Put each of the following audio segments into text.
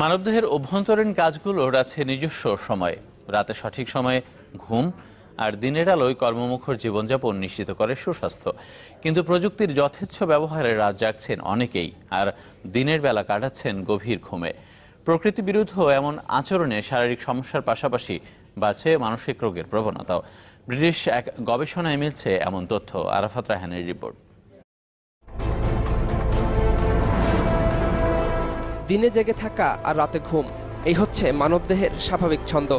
মানবদেহের অভ্যন্তরীণ কাজগুলোর আছে নিজস্ব সময়। রাতে সঠিক সময়ে ঘুম আর দিনের আলোয় কর্মমুখর জীবনযাপন নিশ্চিত করে সুস্বাস্থ্য। কিন্তু প্রযুক্তির যথেচ্ছ ব্যবহারে রাত জাগছেন অনেকেই, আর দিনের বেলা কাটাচ্ছেন গভীর ঘুমে। প্রকৃতি বিরুদ্ধ এমন আচরণে শারীরিক সমস্যার পাশাপাশি বাড়ছে মানসিক রোগের প্রবণতাও। ব্রিটিশ এক গবেষণায় মিলছে এমন তথ্য। আরাফাত রায়হানের রিপোর্ট। দিনে জেগে থাকা আর রাতে ঘুম, এই হচ্ছে মানবদেহের স্বাভাবিক ছন্দ।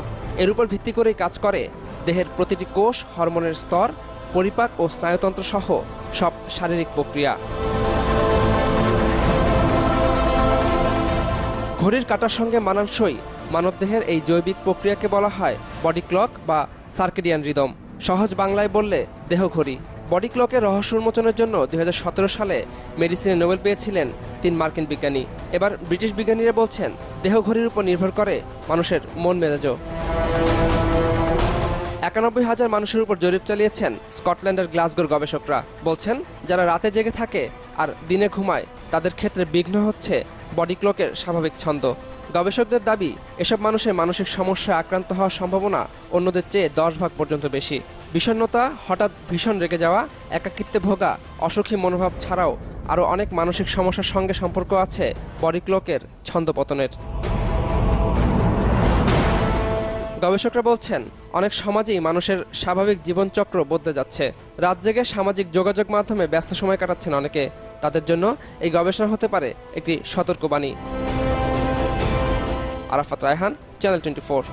এর উপর ভিত্তি করেই কাজ করে দেহের প্রতিটি কোষ, হরমোনের স্তর, পরিপাক ও স্নায়ুতন্ত্র সহ সব শারীরিক প্রক্রিয়া। ঘড়ির কাঁটার সঙ্গে মানানসই মানবদেহের এই জৈবিক প্রক্রিয়াকে বলা হয় বডি ক্লক বা সার্কেডিয়ান রিদম। সহজ বাংলায় বললে দেহঘড়ি। বডি ক্লকের রহস্য উন্মোচনের জন্য 2017 সালে মেডিসিনে নোবেল পেয়েছিলেন 3 মার্কিন বিজ্ঞানী। এবার ব্রিটিশ বিজ্ঞানীরা বলছেন দেহঘড়ির উপর নির্ভর করে মানুষের মন মেজাজও। 91,000 মানুষের উপর জরিপ চালিয়েছেন স্কটল্যান্ডের গ্লাসগোর গবেষকরা। বলছেন যারা রাতে জেগে থাকে আর দিনে ঘুমায় তাদের ক্ষেত্রে বিঘ্ন হচ্ছে বডি ক্লকের স্বাভাবিক ছন্দ। গবেষকদের দাবি, এসব মানুষের মানসিক সমস্যায় আক্রান্ত হওয়ার সম্ভাবনা অন্যদের চেয়ে 10 ভাগ পর্যন্ত বেশি। বিষণ্ণতা, হঠাৎ ভীষণ রেগে যাওয়া, একাকিত্বে ভোগা, অসুখী মনোভাব ছাড়াও আরও অনেক মানসিক সমস্যার সঙ্গে সম্পর্ক আছে বডি ক্লকের ছন্দপতনের। গবেষকরা বলছেন অনেক সমাজেই মানুষের স্বাভাবিক জীবনচক্র বদলে যাচ্ছে। রাত জেগে সামাজিক যোগাযোগ মাধ্যমে ব্যস্ত সময় কাটাচ্ছেন অনেকে। তাদের জন্য এই গবেষণা হতে পারে একটি সতর্কবাণী। আরাফাত রায়হান, চ্যানেল 24।